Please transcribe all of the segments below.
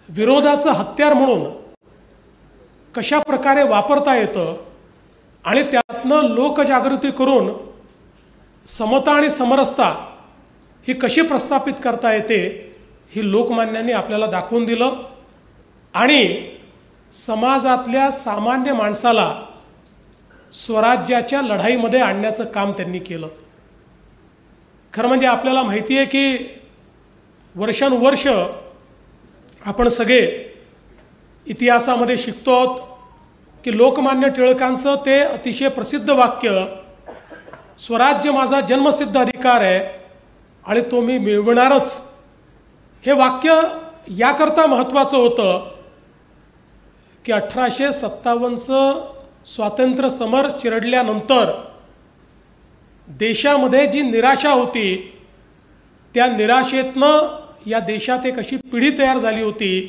विरोधाचं हत्यार म्हणून कशा प्रकारे वापरता येतं आणि त्यातनं लोकजागृती करून समता आणि समरसता ही कशी प्रस्थापित करता येते ही लोकमान्यांनी आपल्याला दाखवून दिलं आणि समाजातल्या सामान्य माणसाला स्वराज्याच्या लढाईमध्ये आणण्याचं काम त्यांनी केलं। खरं म्हणजे आपल्याला माहिती आहे की वर्षानुवर्ष आपण सगळे इतिहासामध्ये शिकतो की लोकमान्य टिळकांचं ते अतिशय प्रसिद्ध वाक्य, स्वराज्य माझा जन्मसिद्ध अधिकार आहे आणि तो मी मिळवणारच, हे वाक्य याकरता महत्त्वाचं होतं की 1857चं स्वातंत्र्य समर चिरडल्यानंतर देशामध्ये जी निराशा होती त्या निराशेतनं या देशात एक अशी पिढी तयार झाली होती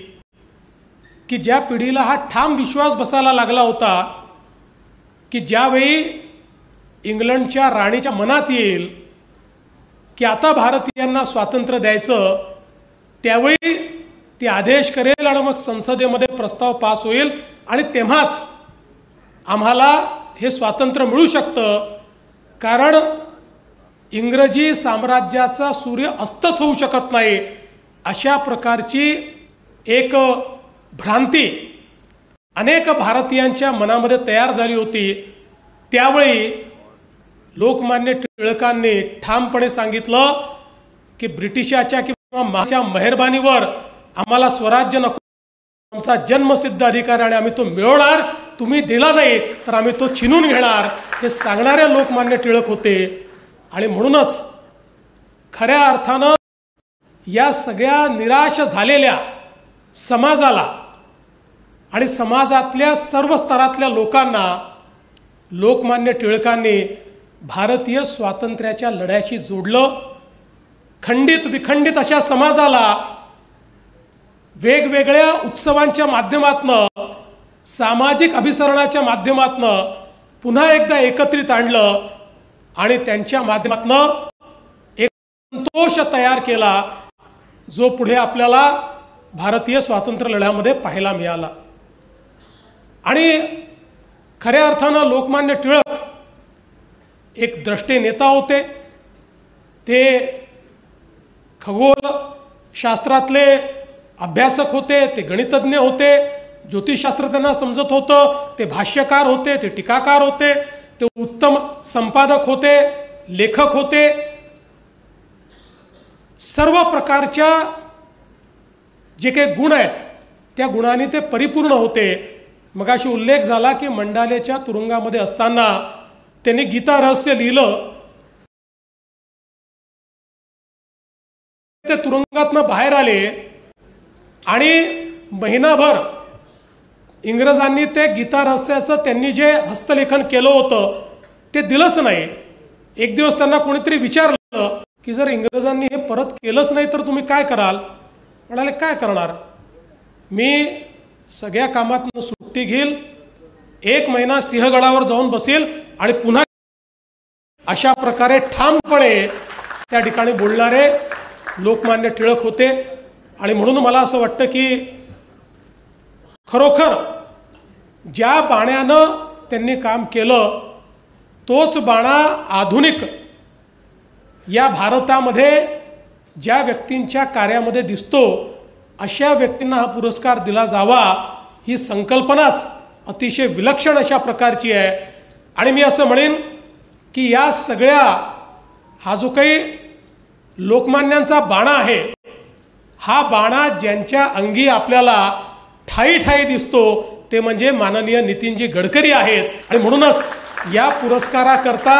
की ज्या पिढीला हा ठाम विश्वास बसायला लागला होता की ज्यावेळी इंग्लंडच्या राणीच्या मनात येईल की आता भारतीयांना स्वातंत्र्य द्यायचं, त्यावेळी ती आदेश करेल आणि मग संसदेमध्ये प्रस्ताव पास होईल आणि तेव्हाच आम्हाला हे स्वातंत्र्य मिळू शकतं, कारण इंग्रजी साम्राज्याचा सूर्य अस्तच होऊ शकत नाही, अशा प्रकारची एक भ्रांती अनेक भारतीयांच्या मनामध्ये तयार झाली होती। त्यावेळी लोकमान्य टिळकांनी ठामपणे सांगितलं की ब्रिटिशाच्या किंवा महाच्या मेहरबानीवर आम्हाला स्वराज्य नको, आमचा जन्मसिद्ध अधिकार आणि आम्ही तो मिळवणार, तुम्ही दिला नाही तर आम्ही तो छिनून घेणार, हे सांगणारे लोकमान्य टिळक होते। आणि म्हणूनच खऱ्या अर्थानं या सगळ्या निराश झालेल्या समाजाला आणि समाजातल्या सर्व स्तरातल्या लोकांना लोकमान्य टिळकांनी भारतीय स्वातंत्र्याच्या लढ्याशी जोडलं। खंडित विखंडित अशा समाजाला वेगवेगळ्या उत्सवांच्या माध्यमातनं, सामाजिक अभिसरणाच्या माध्यमातनं पुन्हा एकदा एकत्रित आणलं आणि त्यांच्या माध्यमातनं एक संतोष तयार केला जो पुढे आपल्याला भारतीय स्वातंत्र्य लढ्यामध्ये पाहायला मिळाला। आणि खऱ्या अर्थानं लोकमान्य टिळक एक द्रष्टे नेता होते। ते खगोल शास्त्रातले अभ्यासक होते, ते गणितज्ञ होते, ज्योतिषशास्त्र त्यांना समजत होतं, ते भाष्यकार होते, ते टीकाकार होते, ते उत्तम संपादक होते, लेखक होते। सर्व प्रकारच्या जे काही गुण आहेत त्या गुणांनी ते परिपूर्ण होते। मगाशी उल्लेख झाला की मंडालेच्या तुरुंगामध्ये असताना त्यांनी गीता रहस्य लिहिलं। ते तुरुंगातनं बाहेर आले आणि महिनाभर इंग्रजांनी ते गीता रहस्याचं त्यांनी जे हस्तलेखन केलं होतं ते दिलंच नाही। एक दिवस त्यांना कोणीतरी विचारलं की जर इंग्रजांनी हे परत केलंच नाही तर तुम्ही काय कराल? म्हणाले काय करणार, मी सगळ्या कामातून सुट्टी घेईल, 1 महिना सिंहगडावर जाऊन बसेल आणि पुन्हा, अशा प्रकारे ठामपणे त्या ठिकाणी बोलणारे लोकमान्य टिळक होते। आणि म्हणून मला असं वाटतं की खरोखर ज्या बाण्यानं त्यांनी काम केलं तोच बाणा आधुनिक या भारतामध्ये ज्या व्यक्तींच्या कार्यामध्ये दिसतो अशा व्यक्तींना हा पुरस्कार दिला जावा, ही संकल्पनाच अतिशय विलक्षण अशा प्रकारची आहे। आणि मी असं म्हणेन की या सगळ्या हा जो काही लोकमान्यांचा बाणा आहे, हा बाणा ज्यांच्या अंगी आपल्याला ठाई ठाई दिसतो ते म्हणजे माननीय नितीनजी गडकरी आहेत। आणि म्हणूनच या पुरस्काराकरता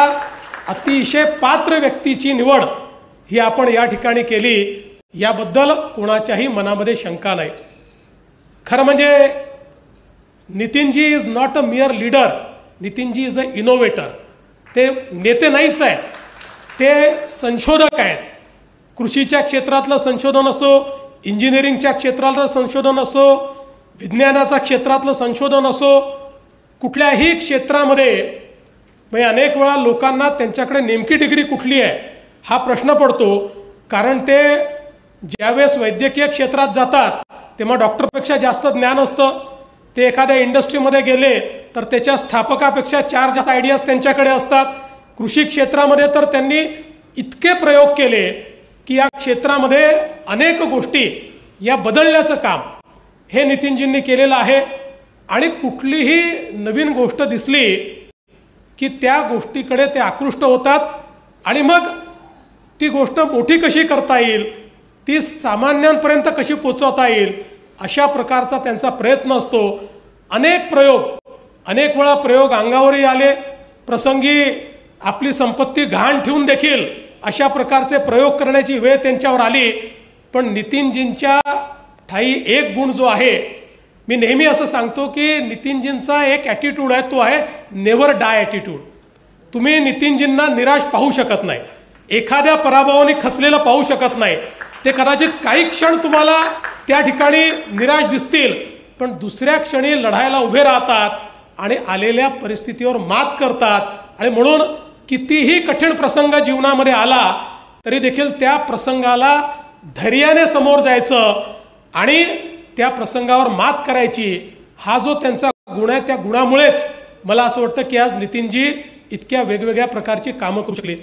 अतिशय पात्र व्यक्तीची निवड ही आपण या ठिकाणी केली, याबद्दल कोणाच्याही मनामध्ये शंका नाही। खरं म्हणजे Nitinji is not a mere leader, Nitinji is an innovator. ते नेते नाहीच आहेत, ते संशोधक आहेत। कृषीच्या क्षेत्रातलं संशोधन असो, इंजिनिअरिंगच्या क्षेत्रातलं संशोधन असो, विज्ञानाच्या क्षेत्रातलं संशोधन असो, कुठल्याही क्षेत्रामध्ये म्हणजे अनेक वेळा लोकांना त्यांच्याकडे नेमकी डिग्री कुठली आहे हा प्रश्न पडतो, कारण ते ज्यावेळेस वैद्यकीय क्षेत्रात जातात तेव्हा डॉक्टरपेक्षा जास्त ज्ञान असतं. ते एखाद्या इंडस्ट्रीमध्ये गेले तर त्याच्या स्थापकापेक्षा 4 जास्त आयडियाज त्यांच्याकडे असतात. कृषी क्षेत्रामध्ये तर त्यांनी इतके प्रयोग केले की या क्षेत्रामध्ये अनेक गोष्टी या बदलण्याचं काम हे नितीनजींनी केलेलं आहे. आणि कुठलीही नवीन गोष्ट दिसली की त्या गोष्टीकडे ते आकृष्ट होतात आणि मग ती गोष्ट मोठी कशी करता येईल, ती सामान्यांपर्यंत कशी पोचवता येईल, अशा प्रकारचा त्यांचा प्रयत्न असतो. अनेक वेळा प्रयोग अंगावरही आले, प्रसंगी आपली संपत्ती गहाण ठेवून देखील अशा प्रकारचे प्रयोग करण्याची वेळ त्यांच्यावर आली. पण नितीनजींच्या ठाई एक गुण जो आहे, मी नेहमी असं सांगतो की नितीनजींचा एक ॲटिट्यूड आहे, तो आहे नेव्हर डाय ॲटिट्यूड. तुम्ही नितीनजींना निराश पाहू शकत नाही, एखाद्या पराभवाने खचलेलं पाहू शकत नाही. ते कदाचित काही क्षण तुम्हाला त्या ठिकाणी निराश दिसतील, पण दुसऱ्या क्षणी लढायला उभे राहतात आणि आलेल्या परिस्थितीवर मात करतात. आणि म्हणून कितीही कठीण प्रसंग जीवनामध्ये आला तरी देखील त्या प्रसंगाला धैर्याने समोर जायचं आणि त्या प्रसंगावर मात करायची, हा जो त्यांचा गुण आहे, त्या गुणामुळेच मला असं वाटतं की आज नितीनजी इतक्या वेगवेगळ्या प्रकारची कामं करू शकले.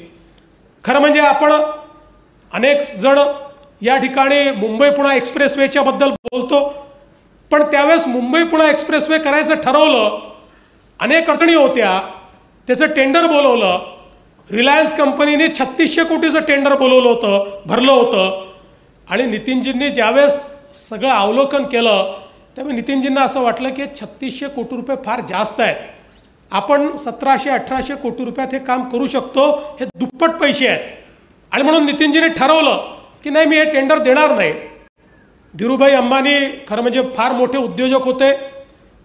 खरं म्हणजे आपण अनेक जण या ठिकाणी मुंबई पुणे एक्सप्रेसवेच्या बद्दल बोलतो, पण त्यावेळेस मुंबई पुणे एक्सप्रेसवे करायचं ठरवलं, अनेक अडचणी होत्या, त्याचं टेंडर बोलवलं. रिलायन्स कंपनीने 3600 कोटीचं टेंडर बोलवलं होतं, भरलं होतं. आणि नितीनजींनी ज्यावेळेस सगळं अवलोकन केलं त्यावेळी नितीनजींना असं वाटलं की 3600 कोटी रुपये फार जास्त आहेत, आपण 1700-1800 कोटी रुपयात हे काम करू शकतो, हे दुप्पट पैसे आहेत. आणि म्हणून नितीनजीने ठरवलं की नाही, मी हे टेंडर देणार नाही. धीरूभाई अंबानी खरं म्हणजे फार मोठे उद्योजक होते.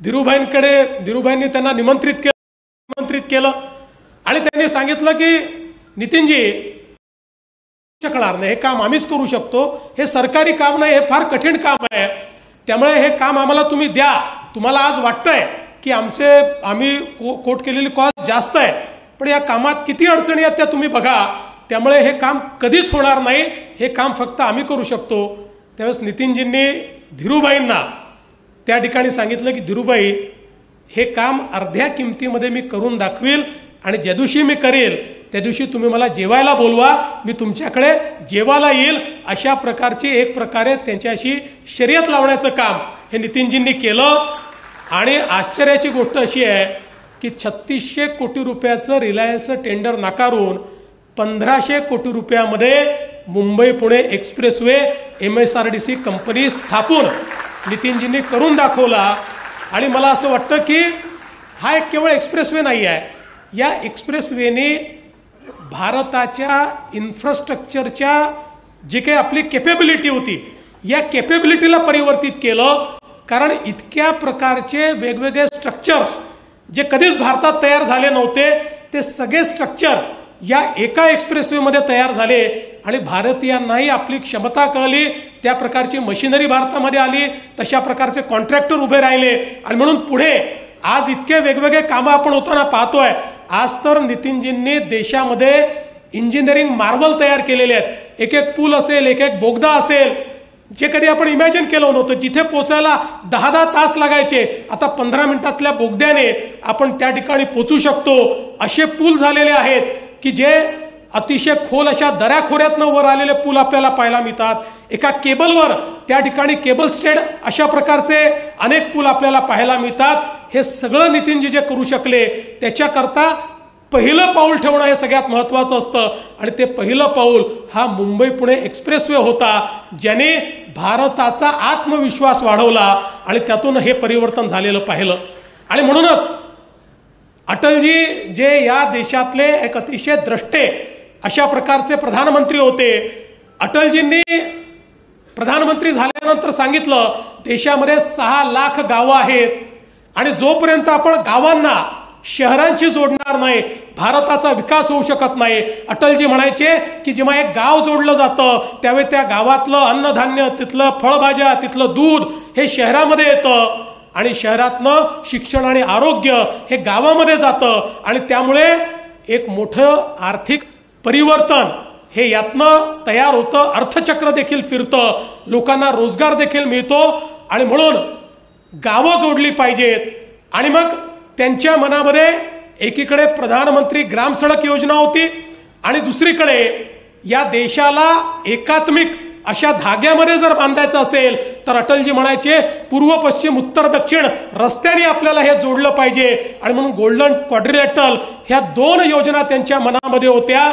धीरूभाईंनी त्यांना निमंत्रित केलं आणि त्यांनी सांगितलं की नितीनजी शकणार नाही, हे काम आम्हीच करू शकतो, हे सरकारी काम नाही, हे फार कठीण काम आहे, त्यामुळे हे काम आम्हाला तुम्ही द्या. तुम्हाला आज वाटतंय की आम्ही कोट केलेली कॉस्ट जास्त आहे, पण या कामात किती अडचणी आहेत त्या तुम्ही बघा, त्यामुळे हे काम कधीच होणार नाही, हे काम फक्त आम्ही करू शकतो. त्यावेळेस नितीनजींनी धीरूभाईंना त्या ठिकाणी सांगितलं की धीरूभाई, हे काम अर्ध्या किमतीमध्ये मी करून दाखवील आणि ज्या दिवशी मी करेल त्या दिवशी तुम्ही मला जेवायला बोलवा, मी तुमच्याकडे जेवायला येईल. अशा प्रकारची एक प्रकारे त्यांच्याशी शर्यत लावण्याचं काम हे नितीनजींनी केलं. आणि आश्चर्याची गोष्ट अशी आहे की 3600 कोटी रुपयाचं रिलायन्सचं टेंडर नाकारून 1500 कोटी रुपयामध्ये Mumbai Pune expressway MSRDC company स्थापून नितीनजींनी करून दाखवला. आणि मला असं वाटतं की हा एक केवळ एक्सप्रेसवे नाही आहे, या एक्सप्रेसवेने भारताच्या इन्फ्रास्ट्रक्चरच्या जी काही आपली कॅपेबिलिटी होती, या कॅपेबिलिटीला परिवर्तित केलं. कारण इतक्या प्रकारचे वेगवेगळे स्ट्रक्चर्स जे कधीच भारतात तयार झाले नव्हते, ते सगळे स्ट्रक्चर या एका एक्सप्रेसवेमध्ये तयार झाले. आणि भारतीयांनाही आपली क्षमता कळली, त्या प्रकारची मशिनरी भारतामध्ये आली, तशा प्रकारचे कॉन्ट्रॅक्टर उभे राहिले. आणि म्हणून पुढे आज इतके वेगवेगळे कामं आपण होताना पाहतोय. आज तर नितीनजींनी देशामध्ये इंजिनिअरिंग मार्वल तयार केलेले आहेत. एक एक पूल असेल, एक एक बोगदा असेल, जे कधी आपण इमॅजिन केलं नव्हतं. जिथे पोचायला 10-10 तास लागायचे, आता 15 मिनिटातल्या बोगद्याने आपण त्या ठिकाणी पोचू शकतो. असे पूल झालेले आहेत की जे अतिशय खोल अशा दऱ्याखोऱ्यातनं वर आलेले पूल आपल्याला पाहायला मिळतात. एका केबलवर त्या ठिकाणी केबल स्टेड अशा प्रकारचे अनेक पूल आपल्याला पाहायला मिळतात. हे सगळं नितीनजी जे करू शकले, त्याच्याकरता पहिलं पाऊल ठेवणं हे सगळ्यात महत्त्वाचं असतं. आणि ते पहिलं पाऊल हा मुंबई पुणे एक्सप्रेसवे होता, ज्याने भारताचा आत्मविश्वास वाढवला आणि त्यातून हे परिवर्तन झालेलं पाहिलं. आणि म्हणूनच अटलजी जे या देशातले एक अतिशय द्रष्टे अशा प्रकारचे प्रधानमंत्री होते, अटलजींनी प्रधानमंत्री झाल्यानंतर सांगितलं देशामध्ये 6 लाख गावं आहेत आणि जोपर्यंत आपण गावांना शहरांशी जोडणार नाही, भारताचा विकास होऊ शकत नाही. अटलजी म्हणायचे की जेव्हा एक गाव जोडलं जातं त्यावेळी त्या गावातलं अन्नधान्य, तिथलं फळभाज्या, तिथलं दूध हे शहरामध्ये येतं आणि शहरातनं शिक्षण आणि आरोग्य हे गावामध्ये जातं. आणि त्यामुळे एक मोठं आर्थिक परिवर्तन हे यातनं तयार होतं, अर्थचक्र देखील फिरतं, लोकांना रोजगार देखील मिळतो. आणि म्हणून गावं जोडली पाहिजेत. आणि मग त्यांच्या मनामध्ये एकीकडे प्रधानमंत्री ग्राम सडक योजना होती आणि दुसरीकडे या देशाला एकात्मिक अशा धाग्यामध्ये जर बांधायचं असेल तर अटलजी म्हणायचे पूर्व पश्चिम उत्तर दक्षिण रस्त्याने आपल्याला हे जोडलं पाहिजे. आणि म्हणून गोल्डन क्वाड्रिलेटरल ह्या 2 योजना त्यांच्या मनामध्ये होत्या.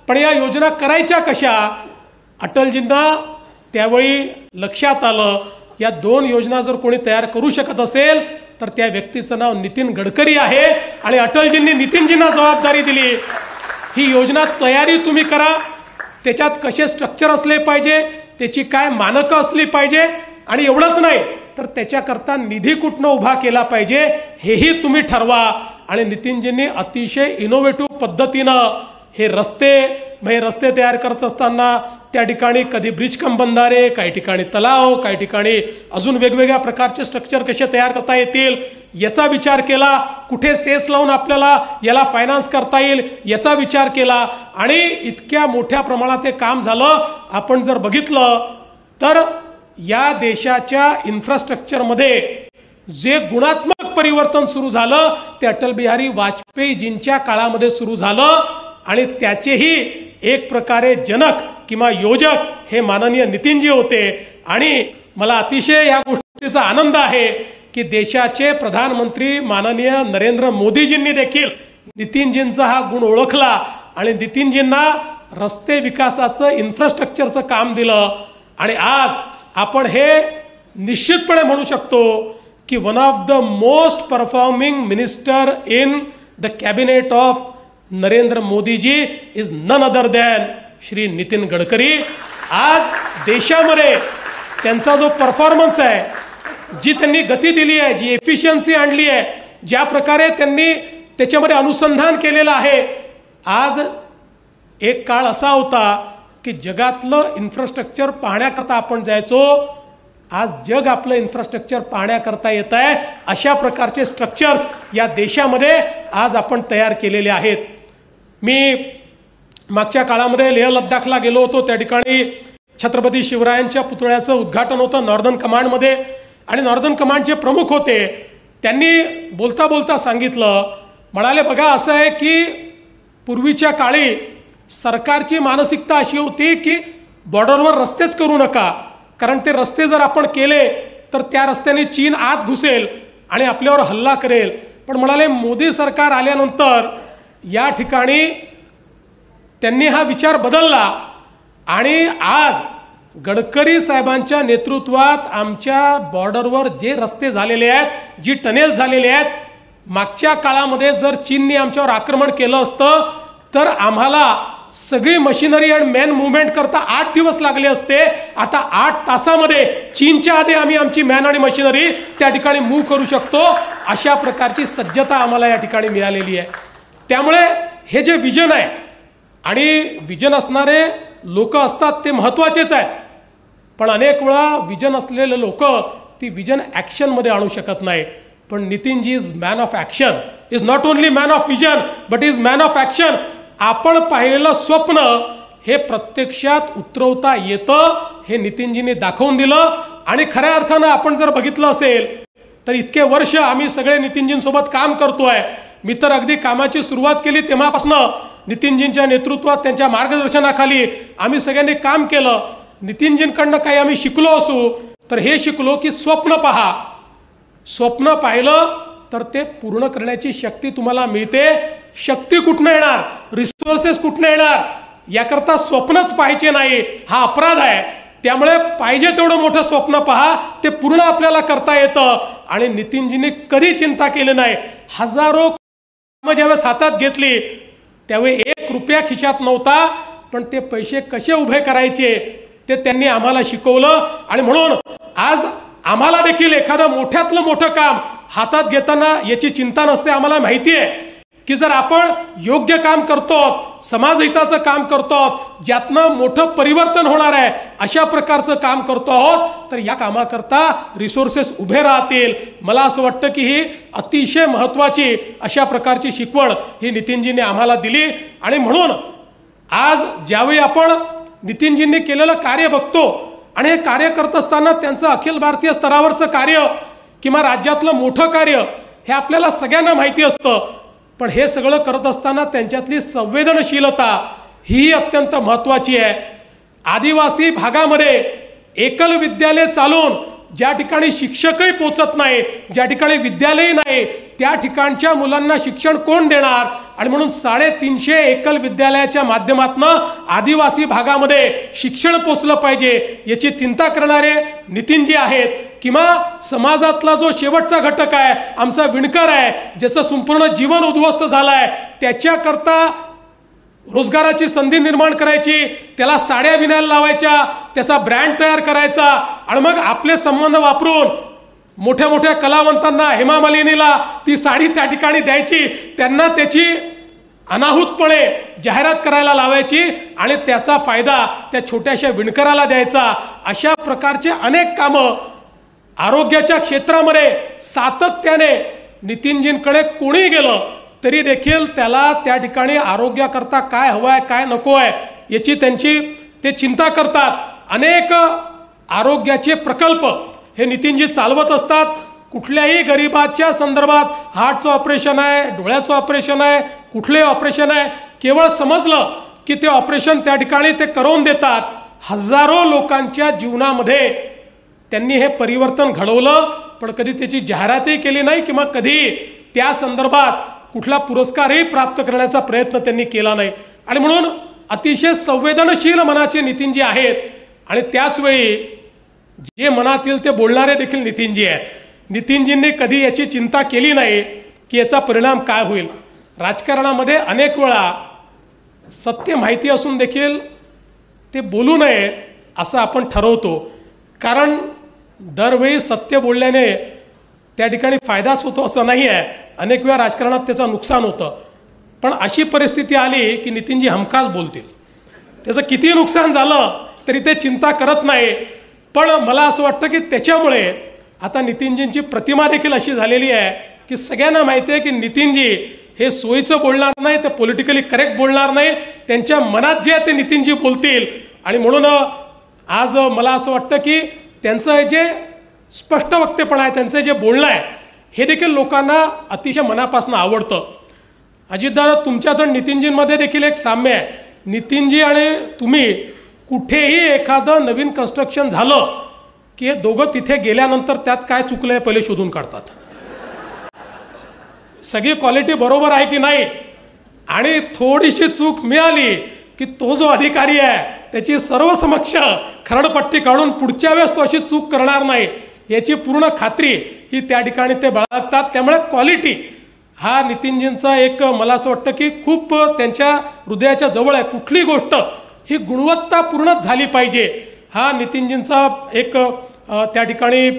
पण या योजना करायच्या कशा? अटलजींना त्यावेळी लक्षात आलं या 2 योजना जर कोणी तयार करू शकत असेल तर त्या व्यक्तीचं नाव नितीन गडकरी आहे. आणि अटलजींनी नितीनजींना जबाबदारी दिली, ही योजना तयारी तुम्ही करा, त्याच्यात कसे स्ट्रक्चर असले पाहिजे, त्याची काय मानकं असली पाहिजे, आणि एवढंच नाही तर त्याच्याकरता निधी कुठनं उभा केला पाहिजे हेही तुम्ही ठरवा. आणि नितीनजींनी अतिशय इनोव्हेटिव्ह पद्धतीनं हे रस्ते तयार करत असताना त्या ठिकाणी कधी ब्रिज कम बंधारे, काही ठिकाणी तलाव, काही ठिकाणी अजून वेगवेगळ्या प्रकारचे स्ट्रक्चर कसे तयार करता येतील याचा विचार केला. कुठे सेस लावून आपल्याला याला फायनान्स करता येईल याचा विचार केला. आणि इतक्या मोठ्या प्रमाणात हे काम झालं. आपण जर बघितलं तर या देशाच्या इन्फ्रास्ट्रक्चरमध्ये जे गुणात्मक परिवर्तन सुरू झालं ते अटल बिहारी वाजपेयीजींच्या काळामध्ये सुरू झालं. आणि त्याचेही एक प्रकारे जनक किंवा योजक हे माननीय नितीनजी होते. आणि मला अतिशय या गोष्टीचा आनंद आहे की देशाचे प्रधानमंत्री माननीय नरेंद्र मोदीजींनी देखील नितीनजींचा हा गुण ओळखला आणि नितीनजींना रस्ते विकासाचं इन्फ्रास्ट्रक्चरचं काम दिलं. आणि आज आपण हे निश्चितपणे म्हणू शकतो की one of the most performing minister in the cabinet of Narendra Modi ji is none other than Shri Nitin Gadkari. आज देशामध्ये त्यांचा जो परफॉर्मन्स आहे, जी त्यांनी गती दिली आहे, जी एफिशियन्सी आणली आहे, ज्या प्रकारे त्यांनी त्याच्यामध्ये अनुसंधान केलेलं आहे. आज एक काळ असा होता की जगातलं इन्फ्रास्ट्रक्चर पाहण्याकरता आपण जायचो. आज जग आपलं इन्फ्रास्ट्रक्चर पाहण्याकरता येत आहे. अशा प्रकारचे स्ट्रक्चर्स या देशामध्ये आज आपण तयार केलेले आहेत. मी मागच्या काळामध्ये लेह लद्दाखला गेलो होतो. त्या ठिकाणी छत्रपती शिवरायांच्या पुतळ्याचं उद्घाटन होतं नॉर्दर्न कमांडमध्ये. आणि नॉर्दर्न कमांडचे प्रमुख होते. त्यांनी बोलता बोलता सांगितलं, म्हणाले बघा असं आहे की पूर्वीच्या काळी सरकारची मानसिकता अशी होती की बॉर्डरवर रस्तेच करू नका, कारण ते रस्ते जर आपण केले तर त्या रस्त्याने चीन आत घुसेल आणि आपल्यावर हल्ला करेल. पण म्हणाले मोदी सरकार आल्यानंतर या ठिकाणी त्यांनी हा विचार बदलला आणि आज गडकरी साहेबांच्या नेतृत्वात आमच्या बॉर्डरवर जे रस्ते झालेले आहेत, जी टनेल झालेले आहेत, मागच्या काळामध्ये जर चीनने आमच्यावर आक्रमण केलं असतं तर आम्हाला सगळी मशिनरी आणि मॅन मुवमेंट करता 8 दिवस लागले असते. आता 8 तासामध्ये चीनच्या आधी आम्ही आमची मॅन आणि मशिनरी त्या ठिकाणी मूव्ह करू शकतो. अशा प्रकारची सज्जता आम्हाला या ठिकाणी मिळालेली आहे. त्यामुळे हे जे विजन आहे आणि विजन असणारे लोक असतात ते महत्त्वाचेच आहे. पण अनेक वेळा विजन असलेले लोक ती विजन ॲक्शनमध्ये आणू शकत नाही. पण Nitinji is man of action, is not only man of vision but is man of action. आपण पाहिलेलं स्वप्न हे प्रत्यक्षात उतरवता येतं हे नितीनजींनी दाखवून दिलं. आणि खऱ्या अर्थानं आपण जर बघितलं असेल तर इतके वर्ष आम्ही सगळे नितीनजींसोबत काम करतोय. मी तर अगदी कामाची सुरुवात केली तेव्हापासनं नितीनजींच्या नेतृत्वात त्यांच्या मार्गदर्शनाखाली आम्ही सगळ्यांनी काम केलं. नितीनजींकडनं काही आम्ही शिकलो असू तर हे शिकलो की स्वप्न पहा. स्वप्न पाहिलं तर ते पूर्ण करण्याची शक्ती तुम्हाला मिळते. शक्ती कुठनं येणार, रिसोर्सेस कुठनं येणार, याकरता स्वप्नच पाहायचे नाही हा अपराध आहे. त्यामुळे पाहिजे तेवढं मोठं स्वप्न पहा, ते पूर्ण आपल्याला करता येतं. आणि नितीनजींनी कधी चिंता केली नाही. हजारो कामं ज्यावेळेस हातात घेतली त्यावेळी 1 रुपया खिशात नव्हता, पण ते पैसे कसे उभे करायचे ते त्यांनी आम्हाला शिकवलं. आणि म्हणून आज आम्हाला देखील एखादं मोठ्यातलं मोठं काम हातात घेताना याची चिंता नसते. आम्हाला माहिती आहे की जर आपण योग्य काम करतो, समाजहिताचं काम करतो, ज्यातनं मोठं परिवर्तन होणार आहे अशा प्रकारचं काम करतो आहोत तर या कामाकरता रिसोर्सेस उभे राहतील. मला असं वाटतं की ही अतिशय महत्त्वाची अशा प्रकारची शिकवण ही नितीनजींनी आम्हाला दिली. आणि म्हणून आज ज्यावेळी आपण नितीनजींनी केलेलं कार्य बघतो आणि हे कार्य करत असताना त्यांचं अखिल भारतीय स्तरावरचं कार्य किंवा राज्यातलं मोठं कार्य हे आपल्याला सगळ्यांना माहिती असतं, पण हे सगळं करत असताना त्यांच्यातली संवेदनशीलता ही अत्यंत महत्त्वाची आहे. आदिवासी भागामध्ये एकल विद्यालय चालून ज्या ठिकाणी शिक्षकही पोचत नाही, ज्या ठिकाणी विद्यालयही नाही, त्या ठिकाणच्या मुलांना शिक्षण कोण देणार? आणि म्हणून 350 एकल विद्यालयाच्या माध्यमातून आदिवासी भागामध्ये शिक्षण पोचलं पाहिजे याची चिंता करणारे नितीनजी आहेत. किंवा समाजातला जो शेवटचा घटक आहे, आमचा विणकर आहे, ज्याचं संपूर्ण जीवन उद्ध्वस्त झालं आहे, त्याच्याकरता रोजगाराची संधी निर्माण करायची, त्याला साड्या विणायला लावायच्या, त्याचा ब्रँड तयार करायचा आणि मग आपले संबंध वापरून मोठ्या मोठ्या कलावंतांना, हेमा मालिनीला ती साडी त्या ठिकाणी द्यायची, त्यांना त्याची अनाहूतपणे जाहिरात करायला लावायची आणि त्याचा फायदा त्या छोट्याशा विणकराला द्यायचा. अशा प्रकारचे अनेक कामं आरोग्याच्या क्षेत्रामध्ये सातत्याने नितीनजींकडे कोणी गेलं तरी देखील त्याला त्या ठिकाणी आरोग्याकरता काय हवं आहे, काय नको आहे याची ते चिंता करतात. अनेक आरोग्याचे प्रकल्प हे नितीनजी चालवत असतात. कुठल्याही गरिबाच्या संदर्भात हार्टचं ऑपरेशन आहे, डोळ्याचं ऑपरेशन आहे, कुठलेही ऑपरेशन आहे, केवळ समजलं की ते ऑपरेशन त्या ठिकाणी ते करून देतात. हजारो लोकांच्या जीवनामध्ये त्यांनी हे परिवर्तन घडवलं, पण कधी त्याची जाहिरातही केली नाही किंवा कधी त्या संदर्भात कुठला पुरस्कारही प्राप्त करण्याचा प्रयत्न त्यांनी केला नाही. आणि म्हणून अतिशय संवेदनशील मनाचे नितीनजी आहेत आणि त्याच वेळी जे मनातील ते बोलणारे देखील नितीनजी आहेत. नितीनजींनी कधी याची चिंता केली नाही की याचा परिणाम काय होईल. राजकारणामध्ये अनेक वेळा सत्य माहिती असून देखील ते बोलू नये असं आपण ठरवतो, कारण दरवेळी सत्य बोलल्याने त्या ठिकाणी फायदाच होतो असं नाही आहे. अनेक वेळा राजकारणात त्याचं नुकसान होतं. पण अशी परिस्थिती आली की नितीनजी हमखास बोलतील. त्याचं किती नुकसान झालं तरी ते चिंता करत नाही. पण मला असं वाटतं की त्याच्यामुळे आता नितीनजींची प्रतिमा देखील अशी झालेली आहे की सगळ्यांना माहिती आहे की नितीनजी हे सोयीचं बोलणार नाही, ते पॉलिटिकली करेक्ट बोलणार नाही, त्यांच्या मनात जे आहे ते नितीनजी बोलतील. आणि म्हणून आज मला असं वाटतं की त्यांचं जे स्पष्ट वक्तेपणा आहे, त्यांचं जे बोलणं आहे हे देखील लोकांना अतिशय मनापासून आवडतं. अजितदादा, तुमच्यात नितीनजींमध्ये देखील एक साम्य आहे. नितीनजी आणि तुम्ही कुठेही एखादं नवीन कन्स्ट्रक्शन झालं की हे दोघं तिथे गेल्यानंतर त्यात काय चुकलं आहे पहिले शोधून काढतात. सगळी क्वालिटी बरोबर आहे की नाही, आणि थोडीशी चूक मिळाली की तो जो अधिकारी आहे त्याची सर्व समक्ष खरडपट्टी काढून पुढच्या वेळेस तो अशी चूक करणार नाही याची पूर्ण खात्री ही त्या ठिकाणी ते बाळगतात. त्यामुळे क्वालिटी हा नितीनजींचा एक, मला असं वाटतं की खूप त्यांच्या हृदयाच्या जवळ आहे. कुठली गोष्ट ही गुणवत्तापूर्णच झाली पाहिजे हा नितीनजींचा एक त्या ठिकाणी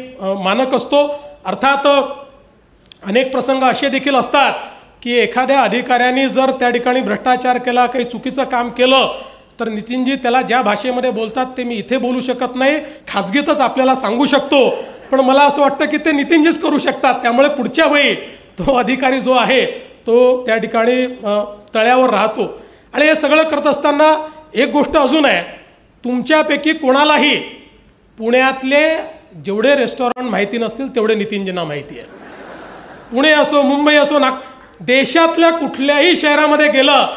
मानक असतो. अर्थात अनेक प्रसंग असे देखील असतात की एखाद्या अधिकाऱ्यांनी जर त्या ठिकाणी भ्रष्टाचार केला, काही चुकीचं काम केलं, तर नितीनजी त्याला ज्या भाषेमध्ये बोलतात ते मी इथे बोलू शकत नाही, खाजगीतच आपल्याला सांगू शकतो. पण मला असं वाटतं की ते नितीनजीच करू शकतात. त्यामुळे पुढच्या वेळी तो अधिकारी जो आहे तो त्या ठिकाणी तळ्यावर राहतो. आणि हे सगळं करत असताना एक गोष्ट अजून आहे, तुमच्यापैकी कोणालाही पुण्यातले जेवढे रेस्टॉरंट माहिती नसतील तेवढे नितीनजींना माहिती आहे. पुणे असो, मुंबई असो, देशातल्या कुठल्याही शहरामध्ये गेलं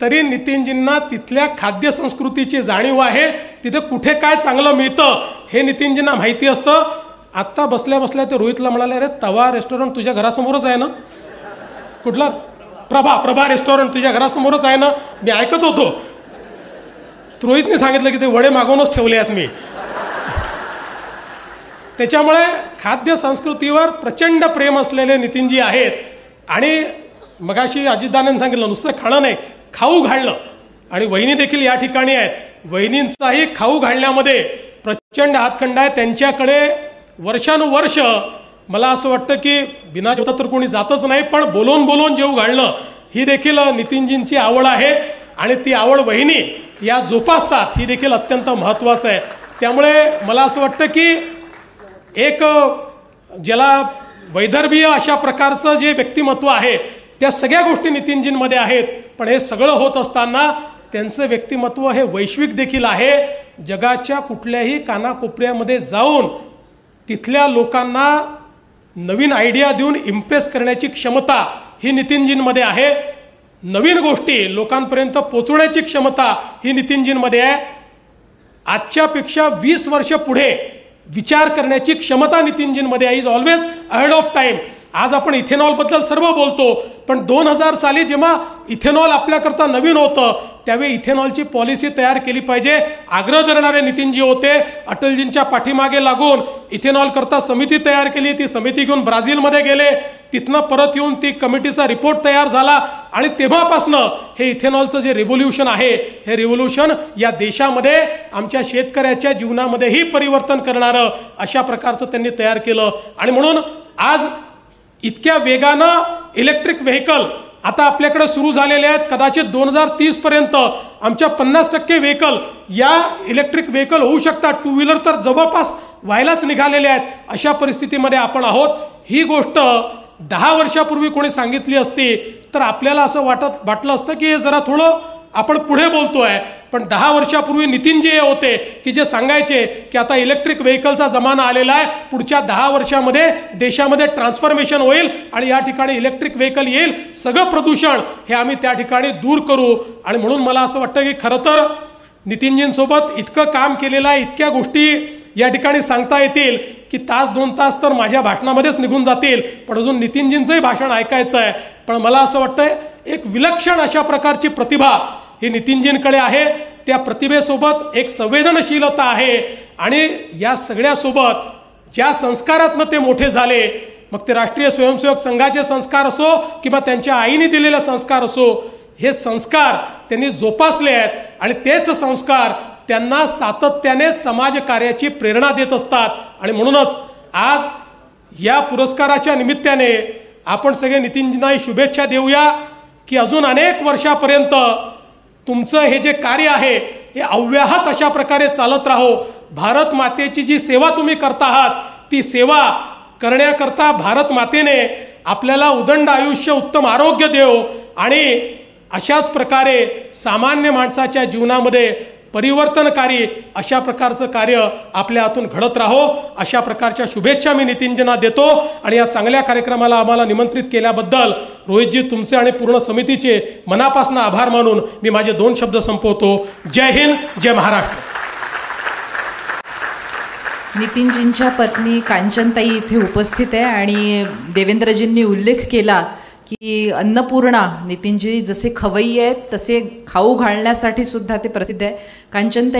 तरी नितीनजींना तिथल्या खाद्य संस्कृतीची जाणीव आहे. तिथे कुठे काय चांगलं मिळतं हे नितीनजींना माहिती असतं. आत्ता बसल्या बसल्या ते रोहितला म्हणाले, अरे तवा रेस्टॉरंट तुझ्या घरासमोरच आहे ना, कुठला प्रभा रेस्टॉरंट तुझ्या घरासमोरच आहे ना, मी ऐकत होतो. रोहितने सांगितलं की ते वडे मागवूनच ठेवले आहेत मी. त्याच्यामुळे खाद्य संस्कृतीवर प्रचंड प्रेम असलेले नितीनजी आहेत. आणि मगाशी अजितदादांनी सांगितलं नुसतं खाणं नाही, खाऊ घालणं. आणि वहिनी देखील या ठिकाणी आहेत. वहिनींचाही खाऊ घालण्यामध्ये प्रचंड हातखंडा आहे. त्यांच्याकडे वर्षानुवर्ष मला असं वाटतं की बिना जेवता तर कोणी जातच नाही, पण बोलून बोलून जेव घालणं ही देखील नितीनजींची आवड आहे. आणि ती आवड वहिनी या जोपासतात ही देखील अत्यंत महत्त्वाचं आहे. त्यामुळे मला असं वाटतं की एक ज्याला वैदर्भीय अशा प्रकारचं जे व्यक्तिमत्व आहे त्या सगळ्या गोष्टी नितीनजींमध्ये आहेत. पण हे सगळं होत असताना त्यांचं व्यक्तिमत्व हे वैश्विक देखील आहे। जगाच्या कुठल्याही कानाकोपऱ्यामध्ये जाऊन तिथल्या लोकांना नवीन आयडिया देऊन इम्प्रेस करण्याची क्षमता ही नितीनजींमध्ये आहे। नवीन गोष्टी लोकांपर्यंत पोहोचवण्याची क्षमता ही नितीनजींमध्ये आहे। आजच्यापेक्षा 20 वर्ष पुढे विचार करण्याची क्षमता नितीनजींमध्ये आहे। Is always ahead of time. आज आपण इथेनॉल बद्दल सर्व बोलतो, पण 2000 साली जेव्हा इथेनॉल आपल्याकरता नवीन होतं त्यावेळी इथेनॉलची पॉलिसी तयार केली पाहिजे आग्रह धरणारे नितीनजी होते। अटलजींच्या पाठीमागे लागून इथेनॉल करता समिती तयार केली। ती समिती घेऊन ब्राझीलमध्ये गेले, तिथनं परत येऊन ती कमिटीचा रिपोर्ट तयार झाला आणि तेव्हापासनं हे इथेनॉलचं जे रिव्होल्यूशन आहे हे रिव्होल्यूशन या देशामध्ये आमच्या शेतकऱ्याच्या जीवनामध्येही परिवर्तन करणारं अशा प्रकारचं त्यांनी तयार केलं। आणि म्हणून आज इतक्या वेगानं इलेक्ट्रिक व्हेकल आता आपल्याकडे सुरू झालेले आहेत। कदाचित 2030 पर्यंत आमच्या 50% व्हेकल या इलेक्ट्रिक व्हेकल होऊ शकतात। टू व्हीलर तर जवळपास व्हायलाच निघालेले आहेत। अशा परिस्थितीमध्ये आपण आहोत। ही गोष्ट 10 वर्षापूर्वी कोणी सांगितली असती तर आपल्याला असं वाटलं असतं की हे जरा थोडं आपण पुढे बोलतोय, पण 10 वर्षापूर्वी नितीनजी हे होते की जे सांगायचे की आता इलेक्ट्रिक व्हेकलचा जमाना आलेला आहे, पुढच्या 10 वर्षामध्ये देशामध्ये ट्रान्सफॉर्मेशन होईल आणि या ठिकाणी इलेक्ट्रिक व्हेकल येईल, सगळं प्रदूषण हे आम्ही त्या ठिकाणी दूर करू। आणि म्हणून मला असं वाटतं की खरं तर नितीनजींसोबत इतकं काम केलेलं आहे, इतक्या गोष्टी या ठिकाणी सांगता येतील की तास 2 तास तर माझ्या भाषणामध्येच निघून जातील, पण अजून नितीनजींचंही भाषण ऐकायचं आहे। पण मला असं वाटतंय एक विलक्षण अशा प्रकारची प्रतिभा ही नितीनजींकडे आहे। त्या प्रतिभेसोबत एक संवेदनशीलता आहे आणि या सगळ्यासोबत ज्या संस्कारातनं ते मोठे झाले, मग ते राष्ट्रीय स्वयंसेवक संघाचे संस्कार असो किंवा त्यांच्या आईने दिलेले संस्कार असो, हे संस्कार त्यांनी जोपासले आहेत आणि तेच संस्कार त्यांना सातत्याने समाजकार्याची प्रेरणा देत असतात। आणि म्हणूनच आज या पुरस्काराच्या निमित्ताने आपण सगळे नितीनजींना शुभेच्छा देऊया की अजून अनेक वर्षापर्यंत तुमचं हे जे कार्य आहे हे अव्याहत अशा प्रकारे चालत राहो। भारत मातेची जी सेवा तुम्ही करता आहात ती सेवा करण्याकरता भारत मातेने आपल्याला उदंड आयुष्य, उत्तम आरोग्य देव आणि अशाच प्रकारे सामान्य माणसाच्या जीवनामध्ये परिवर्तनकारी अशा प्रकारचं कार्य आपल्या हातून घडत राहो, अशा प्रकारच्या शुभेच्छा मी नितीनजींना देतो। आणि या चांगल्या कार्यक्रमाला आम्हाला निमंत्रित केल्याबद्दल रोहितजी तुमचे आणि पूर्ण समितीचे मनापासून आभार मानून मी माझे 2 शब्द संपवतो। जय हिंद, जय महाराष्ट्र। नितीनजींच्या पत्नी कांचनताई इथे उपस्थित आहे आणि देवेंद्रजींनी उल्लेख केला की अन्नपूर्णा नितीनजी जसे खवय्ये आहेत तसे खाऊ घालण्यासाठी सुद्धा ते प्रसिद्ध आहे। कांचनताई